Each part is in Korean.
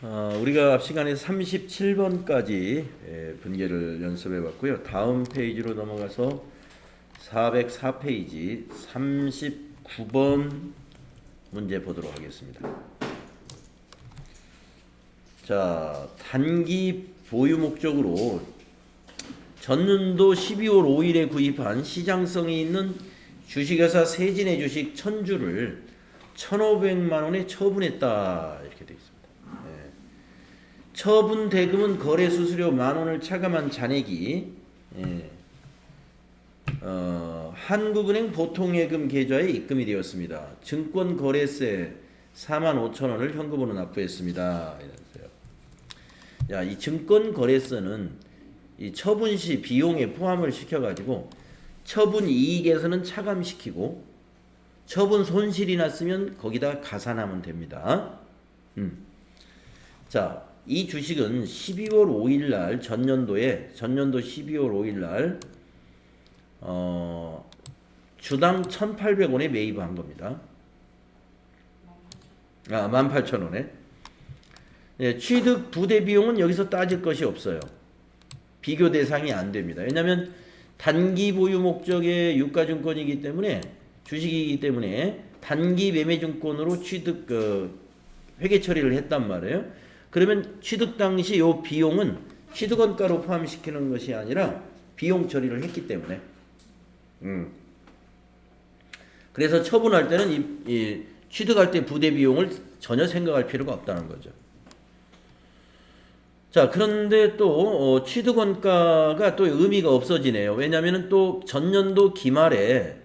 우리가 앞 시간에 37번까지 분계를 연습해 봤고요. 다음 페이지로 넘어가서 404페이지 39번 문제 보도록 하겠습니다. 자, 단기 보유 목적으로 전년도 12월 5일에 구입한 시장성이 있는 주식회사 세진의 주식 1000주를 1,500만 원에 처분했다. 이렇게 되어 있습니다. 처분 대금은 거래 수수료 10,000원을 차감한 잔액이 한국은행 보통예금 계좌에 입금이 되었습니다. 증권거래세 45,000원을 현금으로 납부했습니다. 이랬어요. 야, 이 증권거래세는 이 처분 시 비용에 포함을 시켜가지고 처분 이익에서는 차감시키고 처분 손실이 났으면 거기다 가산하면 됩니다. 자, 이 주식은 12월 5일 날 전년도 12월 5일 날 주당 1,800원에 매입한 겁니다. 18,000원에. 네, 취득 부대 비용은 여기서 따질 것이 없어요. 비교 대상이 안 됩니다. 왜냐하면 단기 보유 목적의 유가증권이기 때문에 주식이기 때문에 단기 매매증권으로 취득 회계 처리를 했단 말이에요. 그러면 취득 당시 요 비용은 취득원가로 포함시키는 것이 아니라 비용 처리를 했기 때문에 그래서 처분할 때는 이 취득할 때 부대 비용을 전혀 생각할 필요가 없다는 거죠. 자, 그런데 또 취득원가가 또 의미가 없어지네요. 왜냐하면 또 전년도 기말에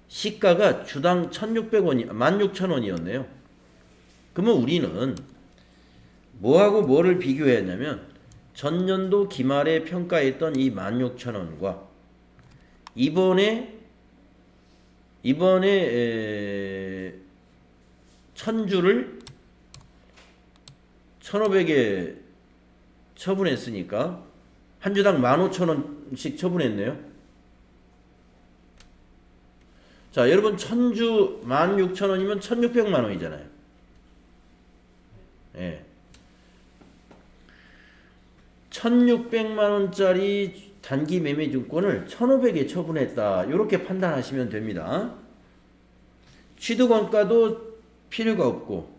시가가 주당 1,600원이 16,000원이었네요. 그러면 우리는 뭐하고 뭐를 비교했냐면 전년도 기말에 평가했던 이 16,000원과 이번에 1,000주를 1,500에 처분했으니까 한 주당 15,000원씩 처분했네요. 자, 여러분 1,000주 16,000원이면 1,600만 원이잖아요. 예. 1,600만 원짜리 단기 매매 증권을 1,500에 처분했다. 이렇게 판단하시면 됩니다. 취득원가도 필요가 없고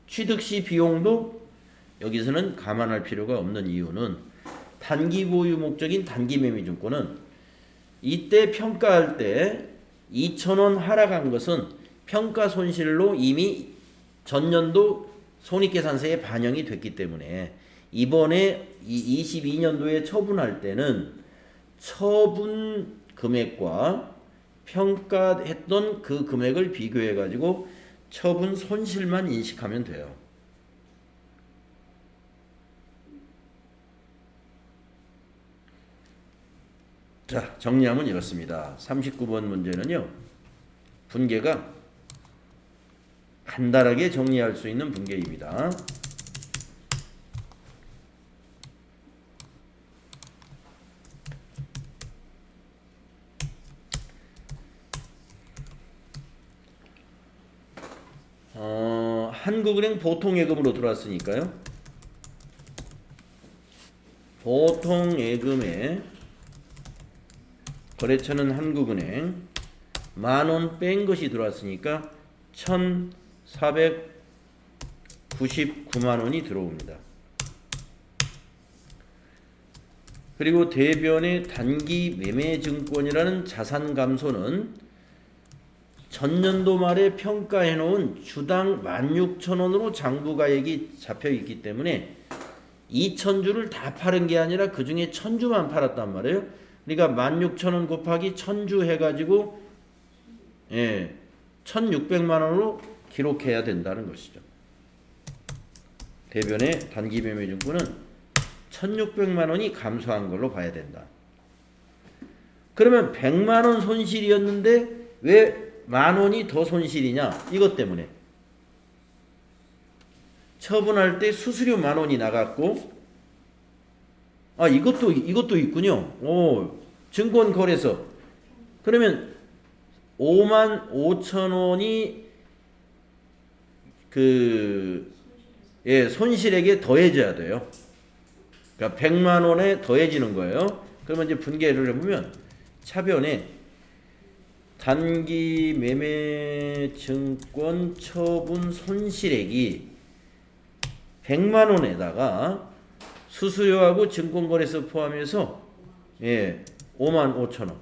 취득 시 비용도 여기서는 감안할 필요가 없는 이유는 단기 보유 목적인 단기 매매 증권은 이때 평가할 때 2,000원 하락한 것은 평가 손실로 이미 전년도 손익계산서에 반영이 됐기 때문에 이번에 이 22년도에 처분할 때는 처분 금액과 평가했던 그 금액을 비교해 가지고 처분 손실만 인식하면 돼요. 자, 정리하면 이렇습니다. 39번 문제는요, 분계가 간단하게 정리할 수 있는 분계입니다. 한국은행 보통예금으로 들어왔으니까요. 보통예금에 거래처는 한국은행 10,000원 뺀 것이 들어왔으니까 1,499만 원이 들어옵니다. 그리고 대변의 단기 매매증권이라는 자산 감소는 전년도 말에 평가해 놓은 주당 16,000원으로 장부가액이 잡혀 있기 때문에 2,000주를 다 팔은 게 아니라 그 중에 1,000주만 팔았단 말이에요. 그러니까 16,000원 곱하기 1,000주 해가지고 1,600만 원으로 기록해야 된다는 것이죠. 대변의 단기 매매증권은 1,600만 원이 감소한 걸로 봐야 된다. 그러면 100만 원 손실이었는데 왜 10,000원이 더 손실이냐? 이것 때문에 처분할 때 수수료 10,000원이 나갔고, 이것도 있군요. 증권거래소. 그러면 55,000원이 예, 손실액에 더해져야 돼요. 그러니까 100만 원에 더해지는 거예요. 그러면 이제 분개를 해보면 차변에 단기 매매 증권 처분 손실액이 100만 원에다가 수수료하고 증권거래소 포함해서 5만 5천 원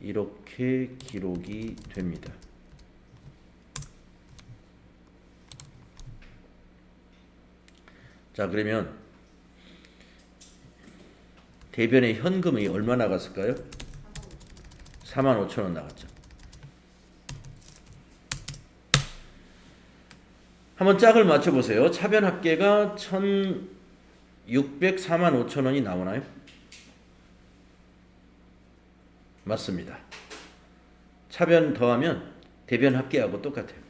이렇게 기록이 됩니다. 자, 그러면 대변의 현금이 얼마 나갔을까요? 4만 5천 원 나갔죠. 한번 짝을 맞춰보세요. 차변 합계가 1,604만 5천 원이 나오나요? 맞습니다. 차변 더하면 대변 합계하고 똑같아요.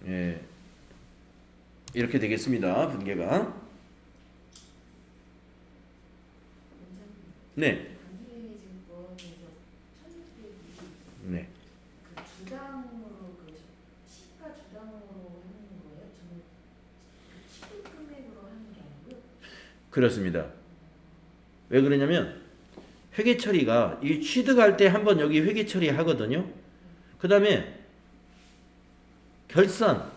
예, 이렇게 되겠습니다. 분계가. 네. 네. 그 주당으로 그 시가 주당으로 하는 거예요? 저는 그 취득 금액으로 하는 게 아니고요. 그렇습니다. 왜 그러냐면 회계 처리가 이 취득할 때 한번 여기 회계 처리 하거든요. 그 다음에 결산,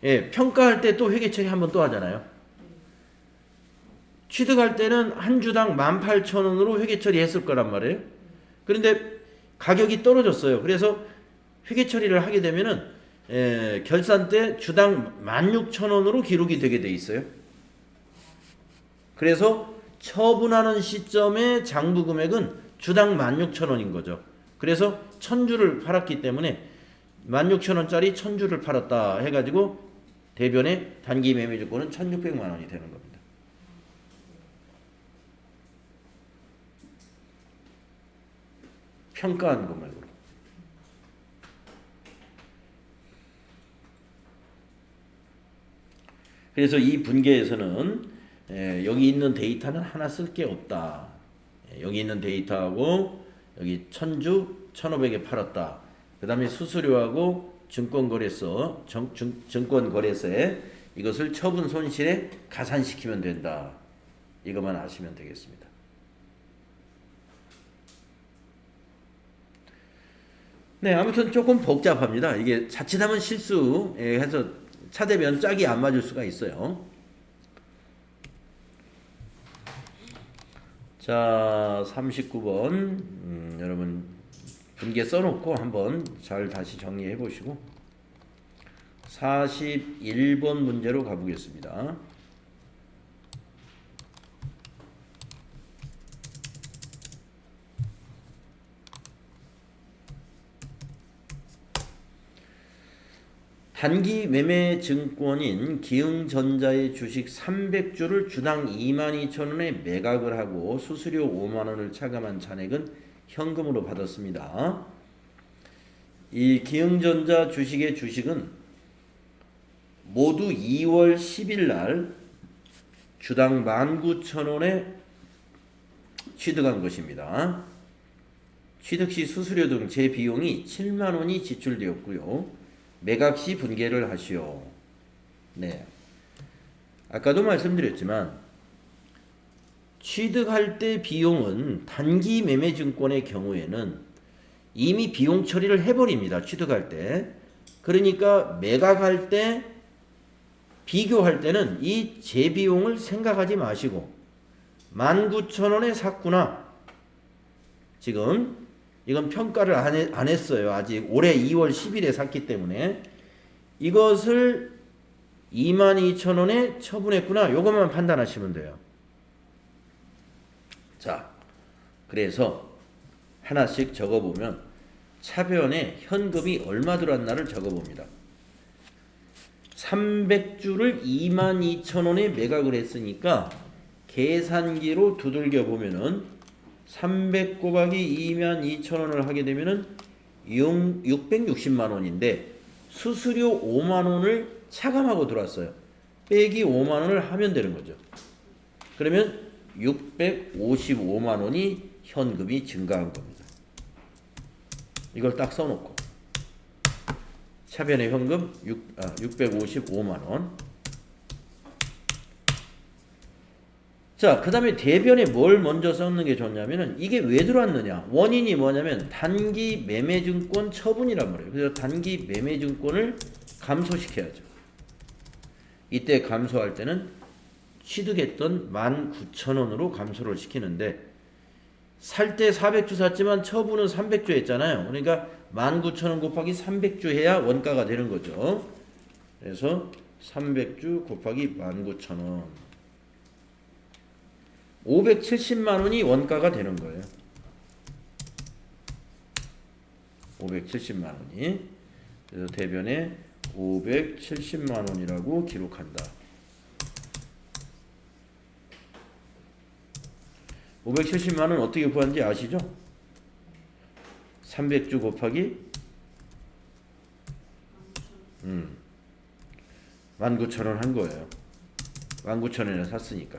평가할 때 또 회계 처리 한번 또 하잖아요. 취득할 때는 한 주당 18,000원으로 회계 처리했을 거란 말이에요. 그런데 가격이 떨어졌어요. 그래서 회계 처리를 하게 되면은 결산 때 주당 16,000원으로 기록이 되게 돼 있어요. 그래서 처분하는 시점의 장부 금액은 주당 16,000원인 거죠. 그래서 1,000주를 팔았기 때문에 16,000원짜리 1,000주를 팔았다 해가지고 대변의 단기 매매 주권은 1,600만 원이 되는 겁니다. 평가한 금액으로. 그래서 이 분계에서는 여기 있는 데이터는 하나 쓸 게 없다. 여기 있는 데이터하고 여기 1,000주 1,500에 팔았다. 그 다음에 수수료하고 증권거래소에 이것을 처분 손실에 가산시키면 된다. 이것만 아시면 되겠습니다. 네, 아무튼 조금 복잡합니다. 이게 자칫하면 실수해서 차대변 짝이 안 맞을 수가 있어요. 자, 39번 여러분 분계 써놓고 한번 잘 다시 정리해 보시고 41번 문제로 가보겠습니다. 단기 매매 증권인 기흥전자의 주식 300주를 주당 22,000원에 매각을 하고 수수료 5만원을 차감한 잔액은 현금으로 받았습니다. 이 기흥전자 주식의 주식은 모두 2월 10일 날 주당 19,000원에 취득한 것입니다. 취득 시 수수료 등 제 비용이 7만원이 지출되었고요. 매각 시 분개를 하시오. 네. 아까도 말씀드렸지만 취득할 때 비용은 단기 매매 증권의 경우에는 이미 비용 처리를 해버립니다. 취득할 때. 그러니까 매각할 때 비교할 때는 이 재비용을 생각하지 마시고 19,000원에 샀구나. 지금 이건 평가를 안 했어요. 아직 올해 2월 10일에 샀기 때문에 이것을 22,000원에 처분했구나. 요것만 판단하시면 돼요. 자, 그래서 하나씩 적어보면 차변에 현금이 얼마 들어왔나를 적어봅니다. 300주를 22,000원에 매각을 했으니까 계산기로 두들겨 보면은 300 곱하기 22,000원을 하게 되면은 660만 원인데 수수료 5만 원을 차감하고 들어왔어요. 빼기 5만 원을 하면 되는 거죠. 그러면 655만 원이 현금이 증가한 겁니다. 이걸 딱 써놓고 차변의 현금 655만 원. 자, 그 다음에 대변에 뭘 먼저 써놓는 게 좋냐면은 이게 왜 들어왔느냐. 원인이 뭐냐면 단기 매매증권 처분이란 말이에요. 그래서 단기 매매증권을 감소시켜야죠. 이때 감소할 때는 취득했던 19,000원으로 감소를 시키는데 살 때 400주 샀지만 처분은 300주 했잖아요. 그러니까 19,000원 곱하기 300주 해야 원가가 되는 거죠. 그래서 300주 곱하기 19,000원 570만 원이 원가가 되는 거예요. 570만 원이. 그래서 대변에 570만 원이라고 기록한다. 570만 원 어떻게 구하는지 아시죠? 300주 곱하기 19,000원 한 거예요. 19,000원에 샀으니까.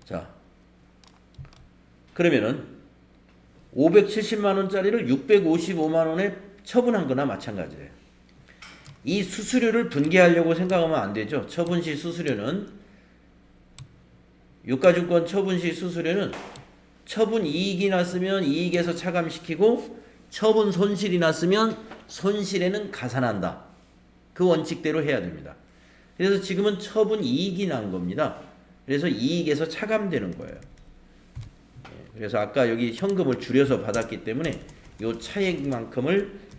자, 그러면은 570만 원짜리를 655만 원에 처분한 거나 마찬가지예요. 이 수수료를 분개하려고 생각하면 안 되죠. 처분 시 수수료는 유가증권 처분 시 수수료는 처분 이익이 났으면 이익에서 차감시키고 처분 손실이 났으면 손실에는 가산한다. 그 원칙대로 해야 됩니다. 그래서 지금은 처분 이익이 난 겁니다. 그래서 이익에서 차감되는 거예요. 그래서 아까 여기 현금을 줄여서 받았기 때문에 이 차액만큼을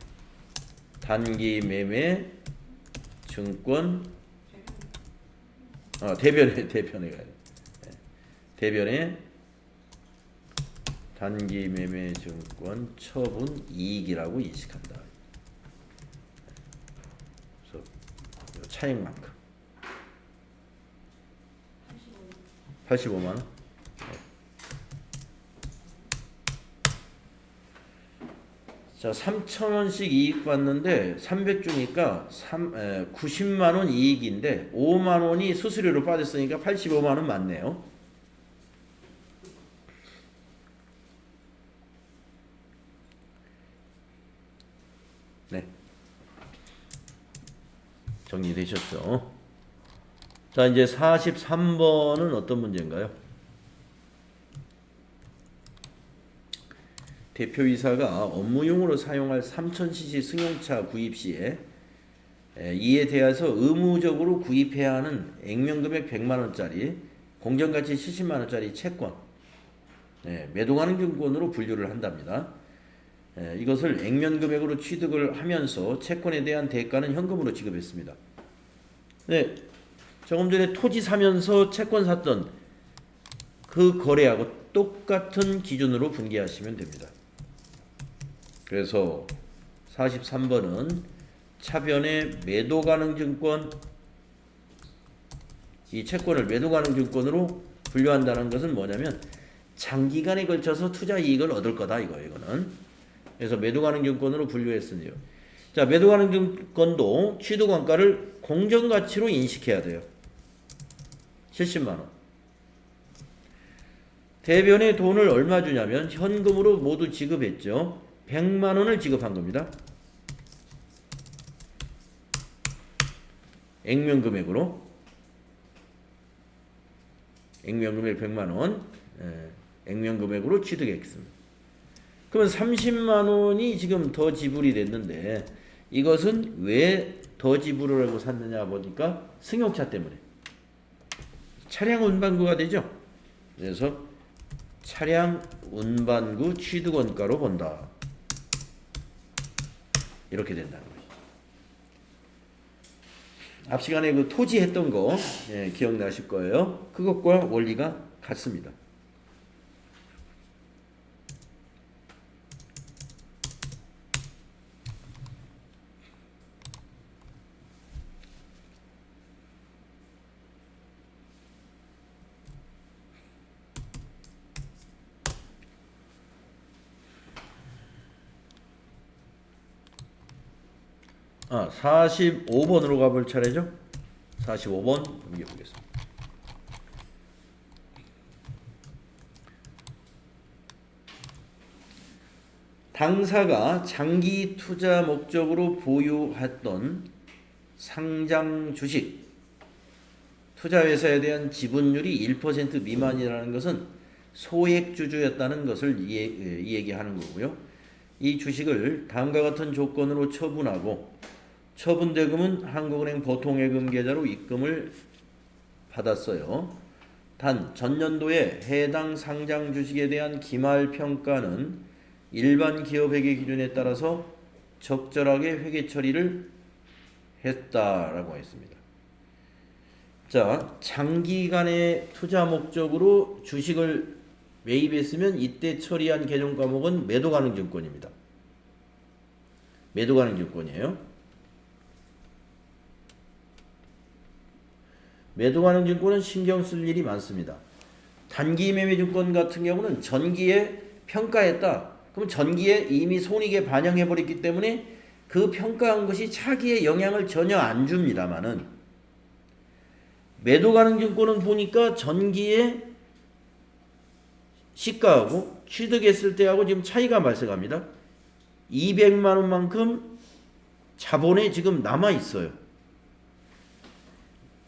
단기 매매 증권 대변에 가요. 대변에 단기 매매 증권 처분 이익이라고 인식한다. 그래서 이 차액만큼 85만 원. 자, 3,000원씩 이익 받는데 300주니까 90만 원 이익인데 5만 원이 수수료로 빠졌으니까 85만 원 맞네요. 네. 정리되셨죠? 자, 이제 43번은 어떤 문제인가요? 대표이사가 업무용으로 사용할 3000cc 승용차 구입 시에 이에 대해서 의무적으로 구입해야 하는 액면금액 100만원짜리 공정가치 70만원짜리 채권 매도가능증권으로 분류를 한답니다. 이것을 액면금액으로 취득을 하면서 채권에 대한 대가는 현금으로 지급했습니다. 네, 조금 전에 토지 사면서 채권 샀던 그 거래하고 똑같은 기준으로 분개하시면 됩니다. 그래서 43번은 차변의 매도가능증권, 이 채권을 매도가능증권으로 분류한다는 것은 뭐냐면 장기간에 걸쳐서 투자 이익을 얻을 거다 이거예요. 이거는. 그래서 매도가능증권으로 분류했으니요. 자, 매도가능증권도 취득원가를 공정가치로 인식해야 돼요. 70만 원. 대변에 돈을 얼마 주냐면 현금으로 모두 지급했죠. 100만 원을 지급한 겁니다. 액면금액으로. 액면금액 100만 원. 액면금액으로 취득했습니다. 그러면 30만 원이 지금 더 지불이 됐는데 이것은 왜 더 지불을 하고 샀느냐 보니까 승용차 때문에. 차량 운반구가 되죠. 그래서 차량 운반구 취득원가로 본다. 이렇게 된다는 거죠. 앞 시간에 그 토지 했던 거 기억나실 거예요. 그것과 원리가 같습니다. 아, 45번으로 가볼 차례죠. 45번 넘겨보겠습니다. 당사가 장기 투자 목적으로 보유했던 상장 주식 투자회사에 대한 지분율이 1% 미만이라는 것은 소액주주였다는 것을 이 얘기하는 거고요. 이 주식을 다음과 같은 조건으로 처분하고 처분대금은 한국은행 보통예금 계좌로 입금을 받았어요. 단 전년도에 해당 상장 주식에 대한 기말평가는 일반 기업회계 기준에 따라서 적절하게 회계 처리를 했다라고 했습니다. 자, 장기간의 투자 목적으로 주식을 매입했으면 이때 처리한 개정 과목은 매도 가능 증권입니다. 매도 가능 증권이에요. 매도 가능 증권은 신경 쓸 일이 많습니다. 단기 매매 증권 같은 경우는 전기에 평가했다. 그럼 전기에 이미 손익에 반영해 버렸기 때문에 그 평가한 것이 차기에 영향을 전혀 안 줍니다만은 매도 가능 증권은 보니까 전기에 시가하고 취득했을 때하고 지금 차이가 발생합니다. 200만 원만큼 자본에 지금 남아 있어요.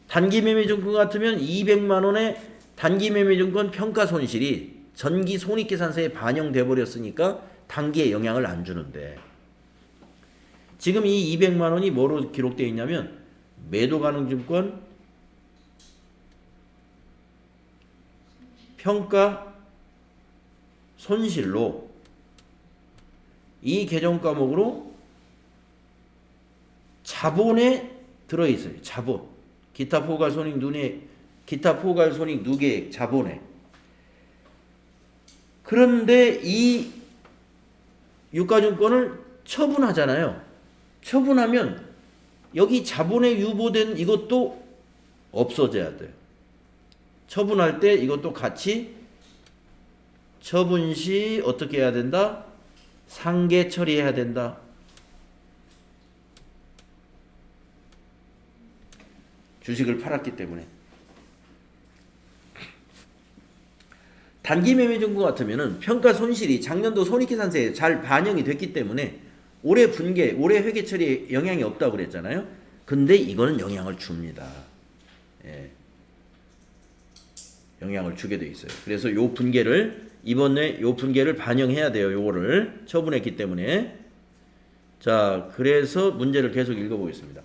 단기 매매 증권 같으면 200만 원의 단기 매매 증권 평가 손실이 전기 손익계산서에 반영돼 버렸으니까 단기에 영향을 안 주는데 지금 이 200만 원이 뭐로 기록되어 있냐면 매도 가능 증권 평가 손실로 이 개정 과목으로 자본에 들어 있어요. 자본. 기타 포괄 손익 누계액 자본에. 그런데 이 유가증권을 처분하잖아요. 처분하면 여기 자본에 유보된 이것도 없어져야 돼요. 처분할 때 이것도 같이 처분 시 어떻게 해야 된다? 상계 처리해야 된다. 주식을 팔았기 때문에. 단기 매매 증권 같으면은 평가 손실이 작년도 손익계산서에 잘 반영이 됐기 때문에 올해 분계, 올해 회계 처리에 영향이 없다고 그랬잖아요. 근데 이거는 영향을 줍니다. 예. 영향을 주게 돼 있어요. 그래서 요 분계를 이번에 요 분계를 반영해야 돼요. 요거를 처분했기 때문에. 자, 그래서 문제를 계속 읽어보겠습니다.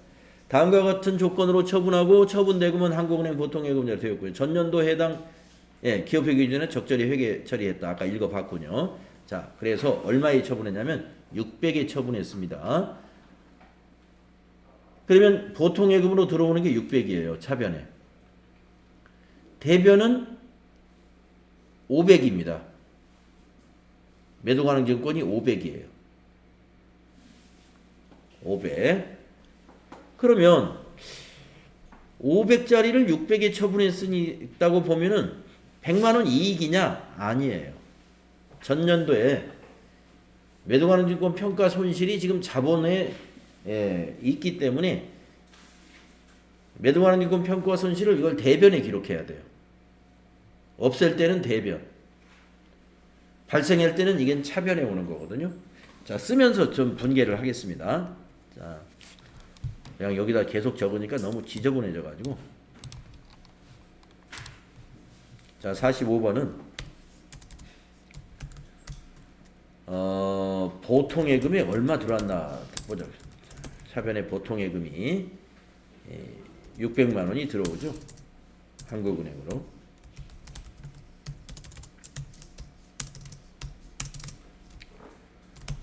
다음과 같은 조건으로 처분하고 처분대금은 한국은행 보통예금자로 되었고요. 전년도 해당 기업회계 기준에 적절히 회계 처리했다. 아까 읽어봤군요. 자, 그래서 얼마에 처분했냐면 600에 처분했습니다. 그러면 보통예금으로 들어오는 게 600이에요. 차변에. 대변은 500입니다. 매도 가능 증권이 500이에요. 500. 그러면 500짜리를 600에 처분했다고 보면은 100만 원 이익이냐? 아니에요. 전년도에 매도 가능 증권 평가 손실이 지금 자본에 있기 때문에 매도 가능 증권 평가 손실을 이걸 대변에 기록해야 돼요. 없앨 때는 대변. 발생할 때는 이게 차변에 오는 거거든요. 자, 쓰면서 좀 분개를 하겠습니다. 자, 그냥 여기다 계속 적으니까 너무 지저분해져 가지고. 자, 45번은 보통예금이 얼마 들어왔나 보자. 차변에 보통예금이 600만 원이 들어오죠. 한국은행으로.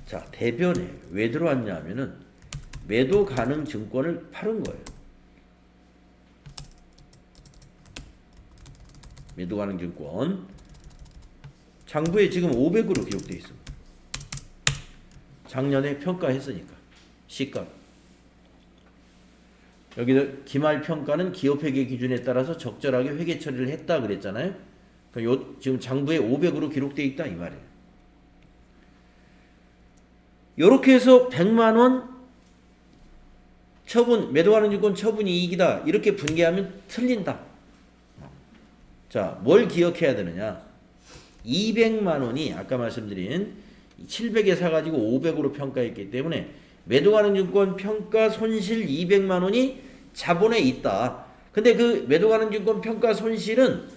자, 대변에 왜 들어왔냐 하면은 매도 가능 증권을 팔은 거예요. 매도 가능 증권. 장부에 지금 500으로 기록되어 있습니다. 작년에 평가했으니까. 시가. 여기서 기말 평가는 기업회계 기준에 따라서 적절하게 회계 처리를 했다 그랬잖아요. 그러니까 지금 장부에 500으로 기록되어 있다 이 말이에요. 요렇게 해서 100만 원 처분 매도하는 증권 처분 이익이다 이렇게 분개하면 틀린다. 자, 뭘 기억해야 되느냐? 200만 원이 아까 말씀드린 700에 사가지고 500으로 평가했기 때문에 매도하는 증권 평가 손실 200만 원이 자본에 있다. 근데 그 매도하는 증권 평가 손실은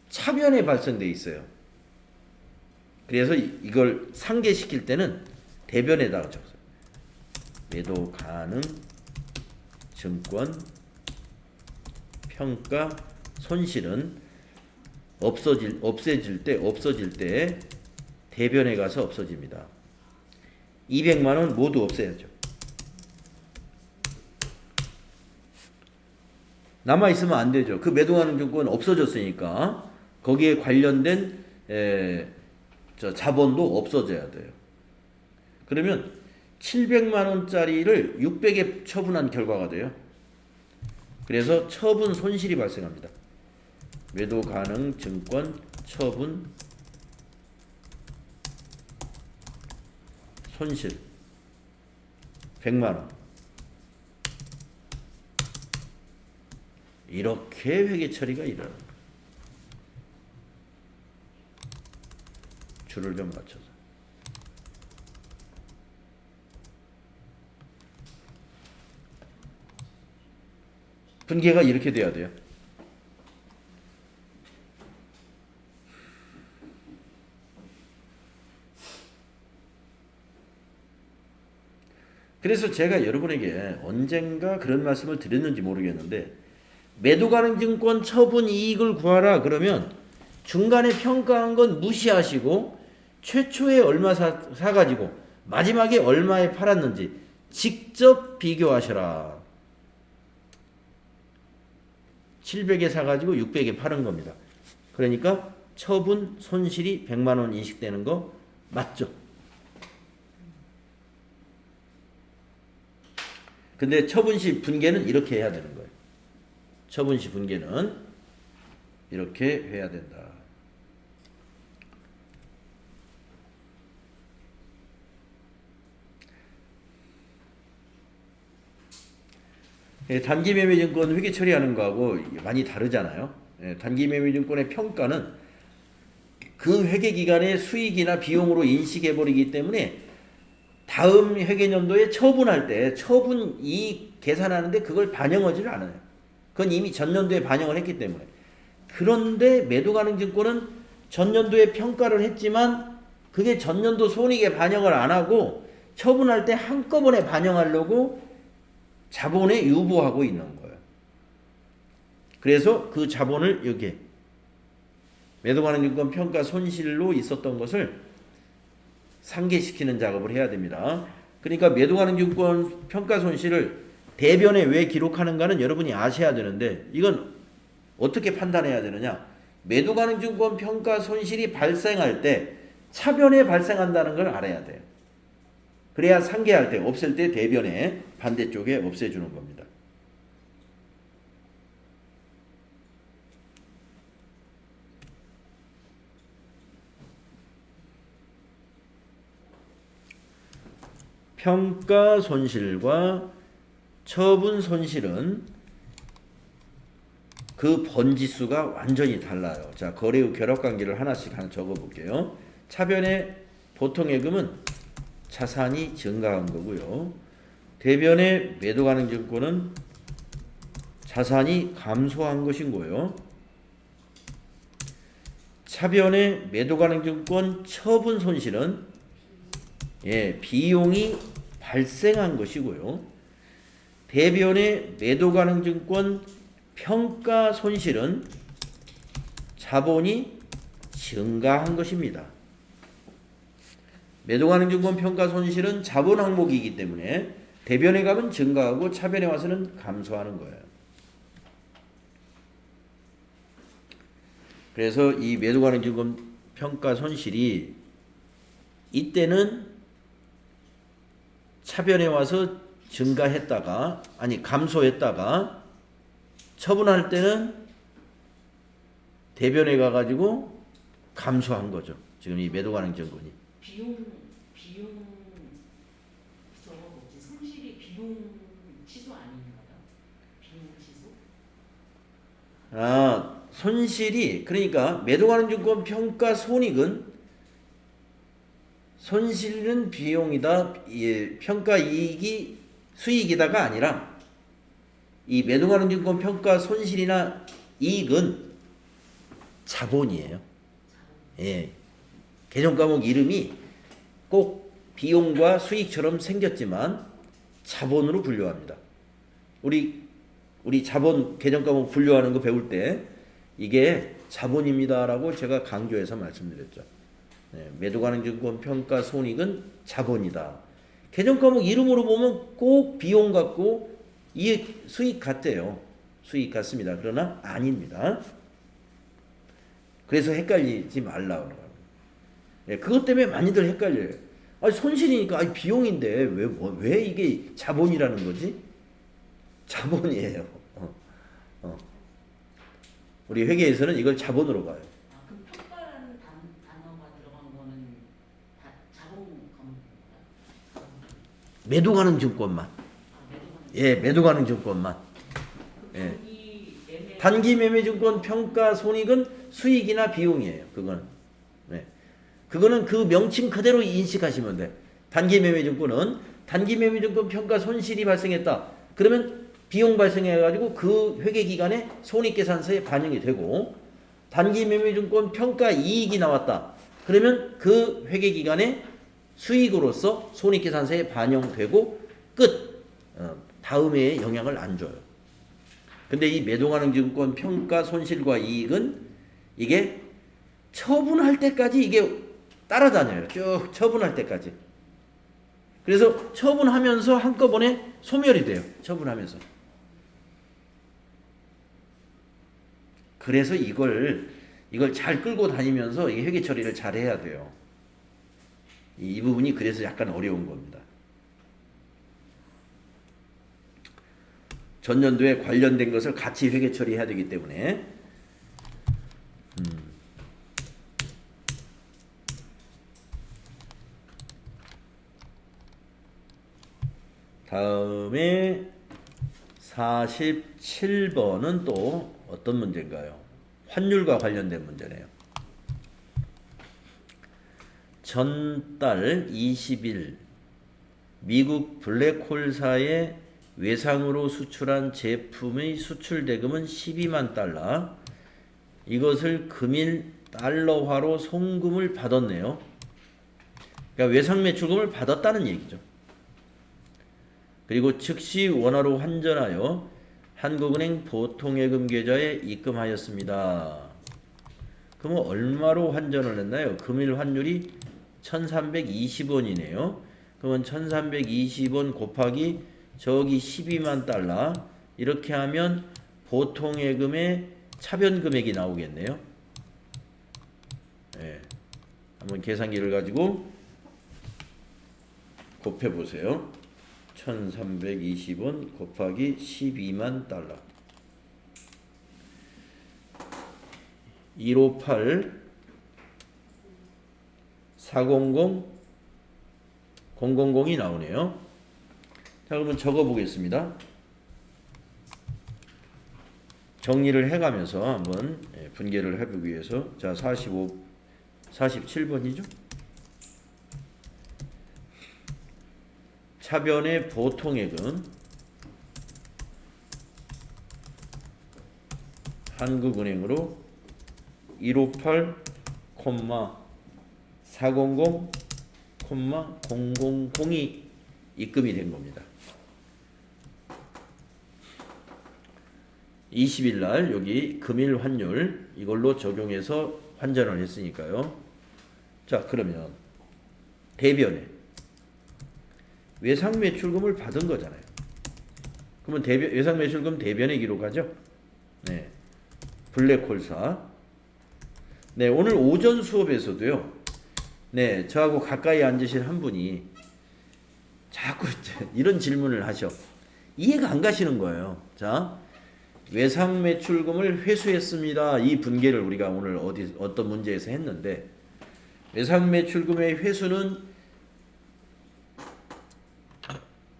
차변에 발생돼 있어요. 그래서 이걸 상계시킬 때는 대변에다가 적어요. 매도 가능 증권 평가 손실은 없어질 때 대변에 가서 없어집니다. 200만 원 모두 없애야죠. 남아 있으면 안 되죠. 그 매도하는 증권 없어졌으니까 거기에 관련된 자본도 없어져야 돼요. 그러면 700만 원짜리를 600에 처분한 결과가 돼요. 그래서 처분 손실이 발생합니다. 매도 가능 증권 처분 손실 100만 원. 이렇게 회계 처리가 일어납니다. 줄을 좀 맞춰서. 분개가 이렇게 돼야 돼요. 그래서 제가 여러분에게 언젠가 그런 말씀을 드렸는지 모르겠는데 매도 가능 증권 처분 이익을 구하라 그러면 중간에 평가한 건 무시하시고 최초에 얼마 사가지고 마지막에 얼마에 팔았는지 직접 비교하셔라. 700에 사가지고 600에 파는 겁니다. 그러니까 처분 손실이 100만 원 인식되는 거 맞죠? 근데 처분 시 분개는 이렇게 해야 되는 거예요. 처분 시 분개는 이렇게 해야 된다. 단기 매매 증권 회계 처리하는 거하고 많이 다르잖아요. 단기 매매 증권의 평가는 그 회계 기간의 수익이나 비용으로 인식해 버리기 때문에 다음 회계년도에 처분할 때 처분 이익 계산하는데 그걸 반영하지를 않아요. 그건 이미 전년도에 반영을 했기 때문에. 그런데 매도 가능 증권은 전년도에 평가를 했지만 그게 전년도 손익에 반영을 안 하고 처분할 때 한꺼번에 반영하려고 자본에 유보하고 있는 거예요. 그래서 그 자본을 여기에 매도 가능 증권 평가 손실로 있었던 것을 상계시키는 작업을 해야 됩니다. 그러니까 매도 가능 증권 평가 손실을 대변에 왜 기록하는가는 여러분이 아셔야 되는데 이건 어떻게 판단해야 되느냐? 매도 가능 증권 평가 손실이 발생할 때 차변에 발생한다는 걸 알아야 돼요. 그래야 상계할 때 없앨 때 대변에 반대쪽에 없애주는 겁니다. 평가 손실과 처분 손실은 그 번지수가 완전히 달라요. 자, 거래 후 결합관계를 하나씩 적어 볼게요. 차변의 보통예금은 자산이 증가한 거고요. 대변의 매도 가능 증권은 자산이 감소한 것인 거예요. 차변의 매도 가능 증권 처분 손실은 비용이 발생한 것이고요. 대변의 매도 가능 증권 평가 손실은 자본이 증가한 것입니다. 매도 가능 증권 평가 손실은 자본 항목이기 때문에 대변에 가면 증가하고 차변에 와서는 감소하는 거예요. 그래서 이 매도 가능 증권 평가 손실이 이때는 차변에 와서 증가했다가 감소했다가 처분할 때는 대변에 가가지고 감소한 거죠. 지금 이 매도 가능 증권이. 비용 저거 뭐지? 비용 취소 아닌가요? 비용 취소? 손실이 그러니까 매도가능증권 평가 손익은 손실은 비용이다. 평가 이익이 수익이다가 아니라 이 매도가능증권 평가 손실이나 이익은 자본이에요. 예. 개정 과목 이름이 꼭 비용과 수익처럼 생겼지만 자본으로 분류합니다. 우리 자본 개정 과목 분류하는 거 배울 때 이게 자본입니다라고 제가 강조해서 말씀드렸죠. 네, 매도가능증권 평가 손익은 자본이다. 개정 과목 이름으로 보면 꼭 비용 같고 이익 수익 같대요. 수익 같습니다. 그러나 아닙니다. 그래서 헷갈리지 말라고 그래요. 네, 그것 때문에 많이들 헷갈려요. 손실이니까 비용인데 왜 이게 자본이라는 거지? 자본이에요. 우리 회계에서는 이걸 자본으로 봐요. 그럼 평가라는 단어가 들어간 거는 다 자본 과목인가요? 매도가능증권만. 예, 매도가능증권만. 예. 단기매매증권 평가 손익은 수익이나 비용이에요. 그거는. 네. 그거는 그 명칭 그대로 인식하시면 돼. 단기매매증권은 단기매매증권 평가 손실이 발생했다. 그러면 비용 발생해가지고 그 회계기간에 손익계산서에 반영이 되고, 단기매매증권 평가 이익이 나왔다. 그러면 그 회계기간에 수익으로서 손익계산서에 반영되고 끝. 다음 해에 영향을 안 줘요. 근데 이 매도가능증권 평가 손실과 이익은 이게 처분할 때까지 이게 따라다녀요. 쭉 처분할 때까지. 그래서 처분하면서 한꺼번에 소멸이 돼요. 처분하면서. 그래서 이걸 잘 끌고 다니면서 이 회계 처리를 잘 해야 돼요. 이 부분이 그래서 약간 어려운 겁니다. 전년도에 관련된 것을 같이 회계 처리해야 되기 때문에 다음에 47번은 또 어떤 문제인가요? 환율과 관련된 문제네요. 전달 20일 미국 블랙홀사에 외상으로 수출한 제품의 수출 대금은 12만 달러. 이것을 금일 달러화로 송금을 받았네요. 그러니까 외상 매출금을 받았다는 얘기죠. 그리고 즉시 원화로 환전하여 한국은행 보통예금 계좌에 입금하였습니다. 그러면 얼마로 환전을 했나요? 금일 환율이 1320원이네요. 그러면 1320원 곱하기 저기 12만 달러 이렇게 하면 보통예금의 차변 금액이 나오겠네요. 네. 한번 계산기를 가지고 곱해 보세요. 1320원 곱하기 12만 달러 158 400 000이 나오네요. 자, 그러면 적어 보겠습니다. 정리를 해가면서 한번 분계를 해보기 위해서. 자, 47번이죠? 차변의 보통예금 한국은행으로 158,400,000이 입금이 된 겁니다. 20일 날 여기 금일 환율 이걸로 적용해서 환전을 했으니까요. 자, 그러면 대변에 외상 매출금을 받은 거잖아요. 그러면 외상 매출금 대변에 기록하죠. 네. 블랙홀사. 네, 오늘 오전 수업에서도요. 네, 저하고 가까이 앉으신 한 분이 자꾸 이런 질문을 하셔. 이해가 안 가시는 거예요. 자, 외상 매출금을 회수했습니다. 이 분계를 우리가 오늘 어떤 문제에서 했는데, 외상 매출금의 회수는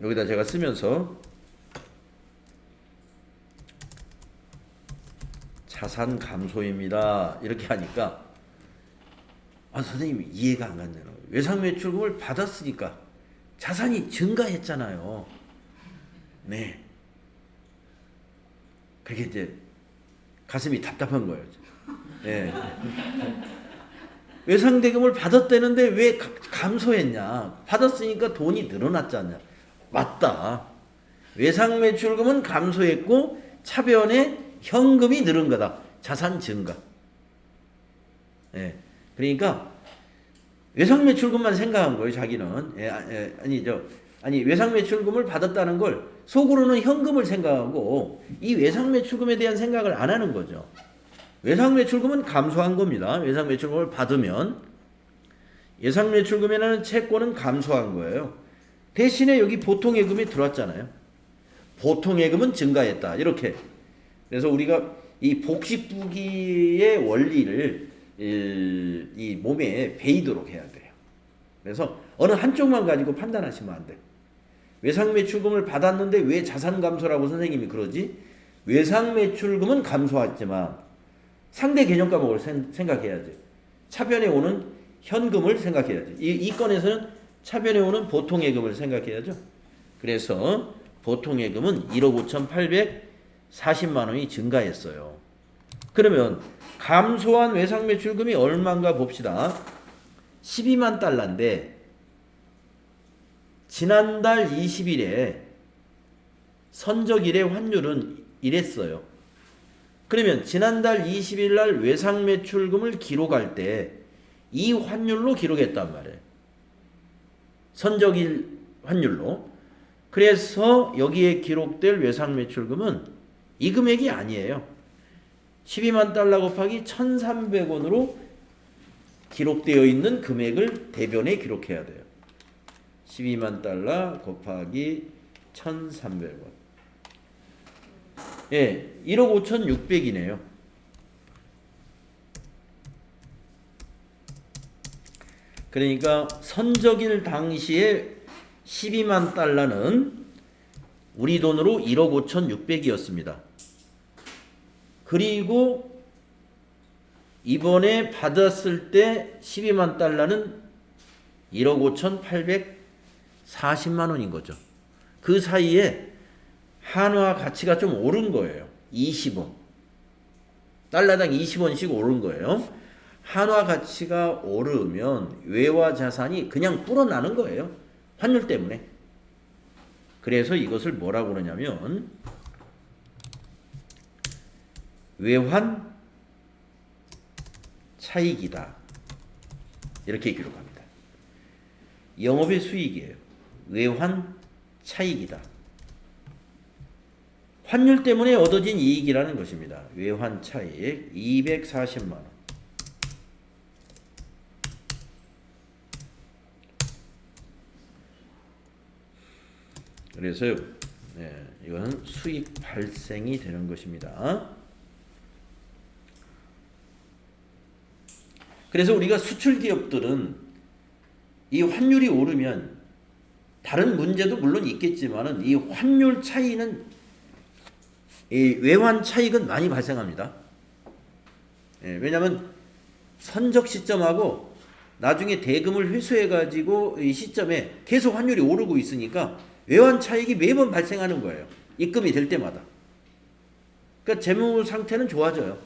여기다 제가 쓰면서 자산 감소입니다. 이렇게 하니까 선생님 이해가 안 갔네요. 외상매출금을 받았으니까 자산이 증가했잖아요. 네. 그게 이제 가슴이 답답한 거예요. 네. 외상대금을 받았다는데 왜 감소했냐? 받았으니까 돈이 늘어났잖냐? 맞다. 외상매출금은 감소했고 차변에 현금이 늘은 거다. 자산 증가. 예. 그러니까 외상매출금만 생각한 거예요. 자기는. 아니 외상매출금을 받았다는 걸 속으로는 현금을 생각하고 이 외상매출금에 대한 생각을 안 하는 거죠. 외상매출금은 감소한 겁니다. 외상매출금을 받으면 예상매출금에는 채권은 감소한 거예요. 대신에 여기 보통예금이 들어왔잖아요. 보통예금은 증가했다. 이렇게. 그래서 우리가 이 복식부기의 원리를 이 몸에 배이도록 해야 돼요. 그래서 어느 한쪽만 가지고 판단하시면 안 돼요. 외상매출금을 받았는데 왜 자산 감소라고 선생님이 그러지? 외상매출금은 감소했지만 상대 개념과목을 생각해야지. 차변에 오는 현금을 생각해야지. 이 건에서는 차변에 오는 보통예금을 생각해야죠. 그래서 보통예금은 1억 5,840만 원이 증가했어요. 그러면 감소한 외상매출금이 얼마인가 봅시다. 12만 달러인데 지난달 20일에 선적일의 환율은 이랬어요. 그러면 지난달 20일 날 외상매출금을 기록할 때 이 환율로 기록했단 말이에요. 선적일 환율로. 그래서 여기에 기록될 외상매출금은 이 금액이 아니에요. 12만 달러 곱하기 1,300원으로 기록되어 있는 금액을 대변에 기록해야 돼요. 12만 달러 곱하기 1,300원. 예, 1억 5,600이네요. 그러니까 선적일 당시에 12만 달러는 우리 돈으로 1억 5,600이었습니다. 그리고 이번에 받았을 때 12만 달러는 1억 5,840만 원인 거죠. 그 사이에 한화 가치가 좀 오른 거예요. 20원. 달러당 20원씩 오른 거예요. 한화 가치가 오르면 외화 자산이 그냥 불어나는 거예요. 환율 때문에. 그래서 이것을 뭐라고 그러냐면 외환 차익이다. 이렇게 기록합니다. 영업의 수익이에요. 외환 차익이다. 환율 때문에 얻어진 이익이라는 것입니다. 외환 차익 240만 원. 그래서요, 이거는 수익 발생이 되는 것입니다. 그래서 우리가 수출 기업들은 이 환율이 오르면 다른 문제도 물론 있겠지만은 이 환율 차이는 이 외환 차익은 많이 발생합니다. 왜냐하면 선적 시점하고 나중에 대금을 회수해 가지고 이 시점에 계속 환율이 오르고 있으니까 외환 차익이 매번 발생하는 거예요. 입금이 될 때마다. 그러니까 재무 상태는 좋아져요.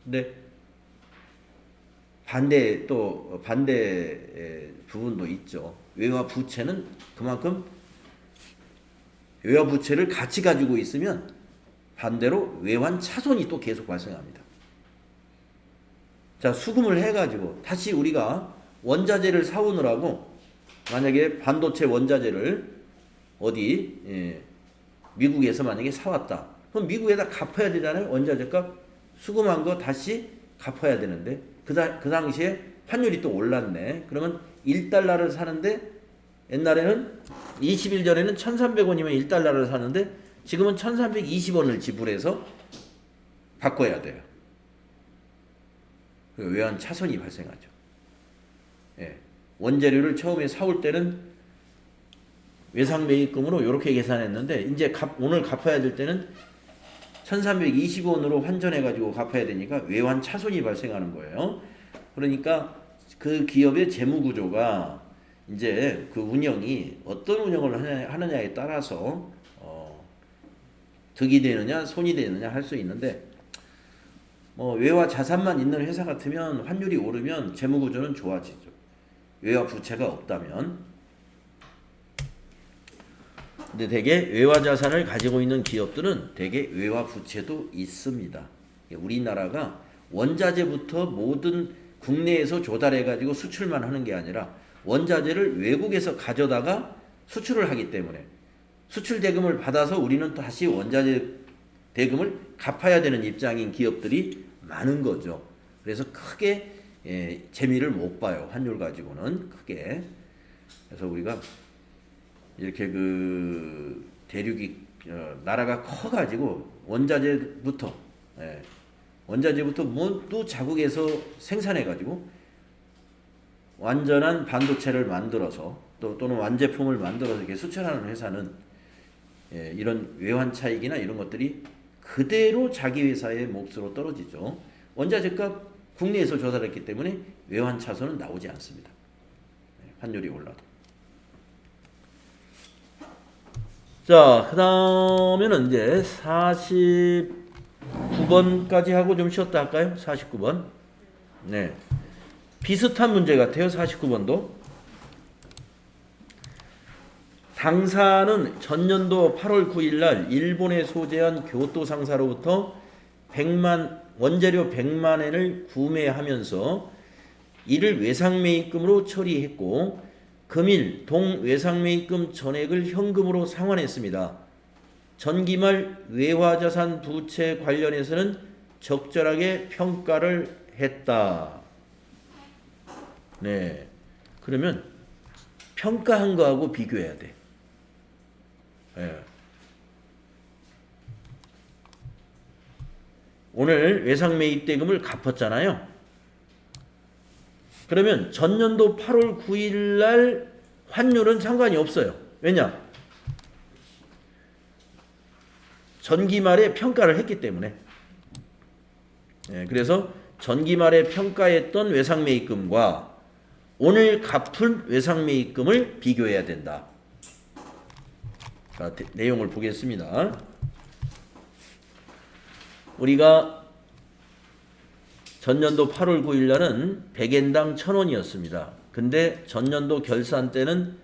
근데 반대 부분도 있죠. 외화 부채는 그만큼 외화 부채를 같이 가지고 있으면 반대로 외환 차손이 또 계속 발생합니다. 자, 수금을 해가지고 다시 우리가 원자재를 사오느라고 만약에 반도체 원자재를 어디 미국에서 만약에 사왔다. 그럼 미국에다 갚아야 되잖아요. 원자재값 수금한 거 다시 갚아야 되는데 그 당시에 환율이 또 올랐네. 그러면 1달러를 사는데 옛날에는 20일 전에는 1,300원이면 1달러를 사는데 지금은 1,320원을 지불해서 바꿔야 돼요. 외환 차손이 발생하죠. 예. 원재료를 처음에 사올 때는 외상 매입금으로 이렇게 계산했는데 이제 오늘 갚아야 될 때는 1320원으로 환전해 가지고 갚아야 되니까 외환 차손이 발생하는 거예요. 그러니까 그 기업의 재무 구조가 이제 그 운영이 어떤 운영을 하느냐에 따라서 득이 되느냐 손이 되느냐 할 수 있는데 외화 자산만 있는 회사 같으면 환율이 오르면 재무 구조는 좋아지죠. 외화 부채가 없다면. 근데 대개 외화 자산을 가지고 있는 기업들은 대개 외화 부채도 있습니다. 우리나라가 원자재부터 모든 국내에서 조달해 가지고 수출만 하는 게 아니라 원자재를 외국에서 가져다가 수출을 하기 때문에 수출 대금을 받아서 우리는 다시 원자재 대금을 갚아야 되는 입장인 기업들이 많은 거죠. 그래서 크게 재미를 못 봐요. 환율 가지고는 크게. 그래서 우리가 이렇게 그 대륙이 나라가 커가지고 원자재부터 모두 자국에서 생산해가지고 완전한 반도체를 만들어서 또는 완제품을 만들어서 이렇게 수출하는 회사는 이런 외환 차익이나 이런 것들이 그대로 자기 회사의 몫으로 떨어지죠. 원자재값 국내에서 조달했기 때문에 외환 차손은 나오지 않습니다. 환율이 올라도. 자, 그 다음에는 이제 49번까지 하고 좀 쉬었다 할까요? 49번. 네. 비슷한 문제 같아요. 49번도. 당사는 전년도 8월 9일 날 일본에 소재한 교토 상사로부터 원재료 100만 엔을 구매하면서 이를 외상매입금으로 처리했고 금일 동 외상매입금 전액을 현금으로 상환했습니다. 전기말 외화자산 부채 관련해서는 적절하게 평가를 했다. 네. 그러면 평가한 거하고 비교해야 돼. 네. 오늘 외상매입대금을 갚았잖아요. 그러면 전년도 8월 9일 날 환율은 상관이 없어요. 왜냐? 전기말에 평가를 했기 때문에. 그래서 전기말에 평가했던 외상매입금과 오늘 갚은 외상매입금을 비교해야 된다. 자, 내용을 보겠습니다. 우리가 전년도 8월 9일 날은 100엔당 1000원이었습니다. 근데 전년도 결산 때는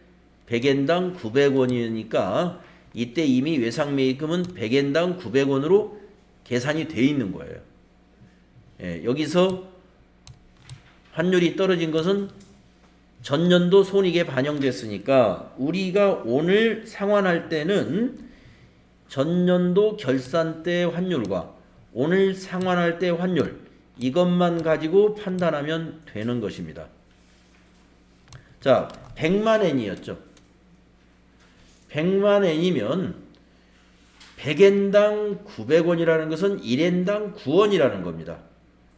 100엔당 900원이니까 이때 이미 외상매입금은 100엔당 900원으로 계산이 돼 있는 거예요. 여기서 환율이 떨어진 것은 전년도 손익에 반영됐으니까 우리가 오늘 상환할 때는 전년도 결산 때 환율과 오늘 상환할 때 환율 이것만 가지고 판단하면 되는 것입니다. 자, 100만 엔이었죠. 100만 엔이면 100엔당 900원이라는 것은 1엔당 9원이라는 겁니다.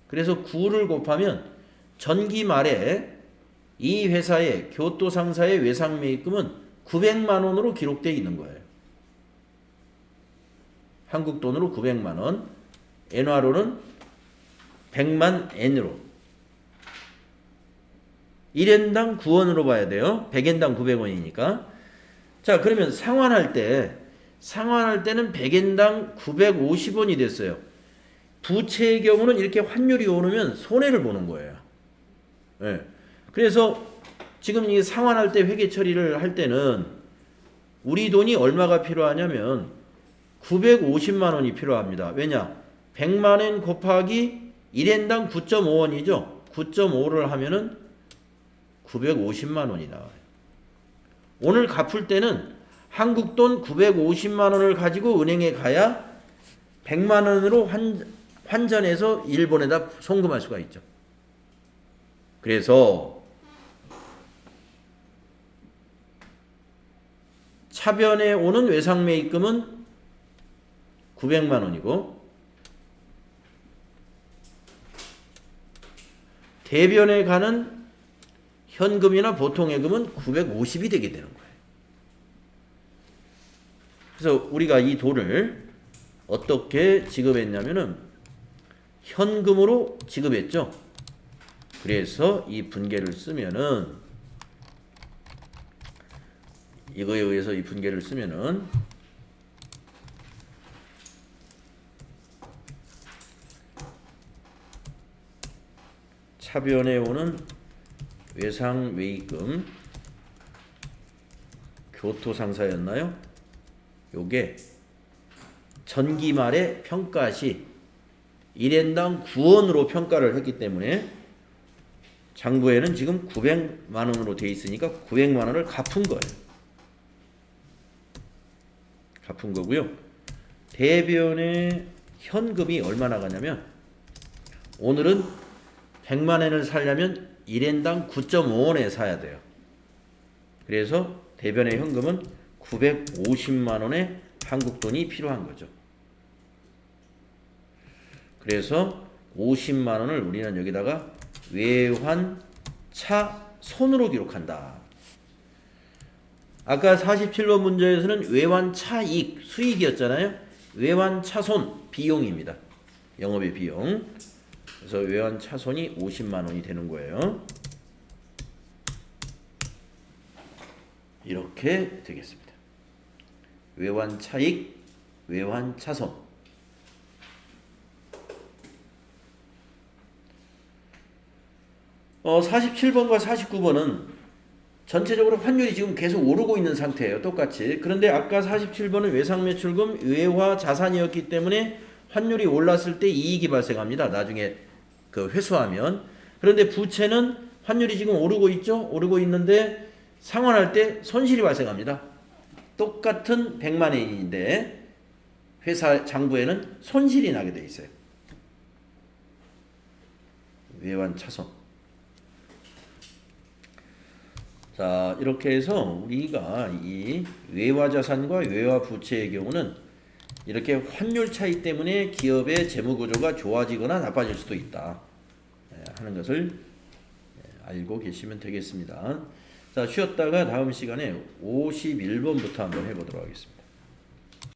그래서 9를 곱하면 전기 말에 이 회사의 교토 상사의 외상매입금은 900만 원으로 기록되어 있는 거예요. 한국 돈으로 900만 원, 엔화로는 100만 엔으로. 1엔당 9원으로 봐야 돼요. 100엔당 900원이니까. 자, 그러면 상환할 때는 100엔당 950원이 됐어요. 부채의 경우는 이렇게 환율이 오르면 손해를 보는 거예요. 네. 그래서 지금 이 상환할 때 회계 처리를 할 때는 우리 돈이 얼마가 필요하냐면 950만 원이 필요합니다. 왜냐? 100만 엔 곱하기 1엔당 9.5원이죠. 9.5를 하면은 950만 원이 나와요. 오늘 갚을 때는 한국 돈 950만 원을 가지고 은행에 가야 100만 원으로 환전해서 일본에다 송금할 수가 있죠. 그래서 차변에 오는 외상매입금은 900만 원이고 대변에 가는 현금이나 보통예금은 950이 되게 되는 거예요. 그래서 우리가 이 돈을 어떻게 지급했냐면은 현금으로 지급했죠. 그래서 이 분계를 쓰면은 이거에 의해서 이 분계를 쓰면은 차변에 오는 외상 외입금 교토상사였나요? 요게 전기 말의 평가 시 1인당 9원으로 평가를 했기 때문에 장부에는 지금 900만 원으로 돼 있으니까 900만 원을 갚은 거예요. 갚은 거고요. 대변의 현금이 얼마나 가냐면 오늘은 100만 원을 사려면 1인당 9.5원에 사야 돼요. 그래서 대변의 현금은 950만 원의 한국 돈이 필요한 거죠. 그래서 50만 원을 우리는 여기다가 외환차손으로 기록한다. 아까 47번 문제에서는 외환차익, 수익이었잖아요. 외환차손, 비용입니다. 영업의 비용. 그래서 외환차손이 50만 원이 되는 거예요. 이렇게 되겠습니다. 외환차익, 외환차손. 47번과 49번은 전체적으로 환율이 지금 계속 오르고 있는 상태예요. 똑같이. 그런데 아까 47번은 외상매출금 외화 자산이었기 때문에 환율이 올랐을 때 이익이 발생합니다. 나중에 그 회수하면. 그런데 부채는 환율이 지금 오르고 있죠. 오르고 있는데 상환할 때 손실이 발생합니다. 똑같은 100만 원인데 회사 장부에는 손실이 나게 돼 있어요. 외환차손. 자, 이렇게 해서 우리가 이 외화자산과 외화부채의 경우는 이렇게 환율 차이 때문에 기업의 재무구조가 좋아지거나 나빠질 수도 있다 하는 것을 알고 계시면 되겠습니다. 자, 쉬었다가 다음 시간에 51번부터 한번 해보도록 하겠습니다.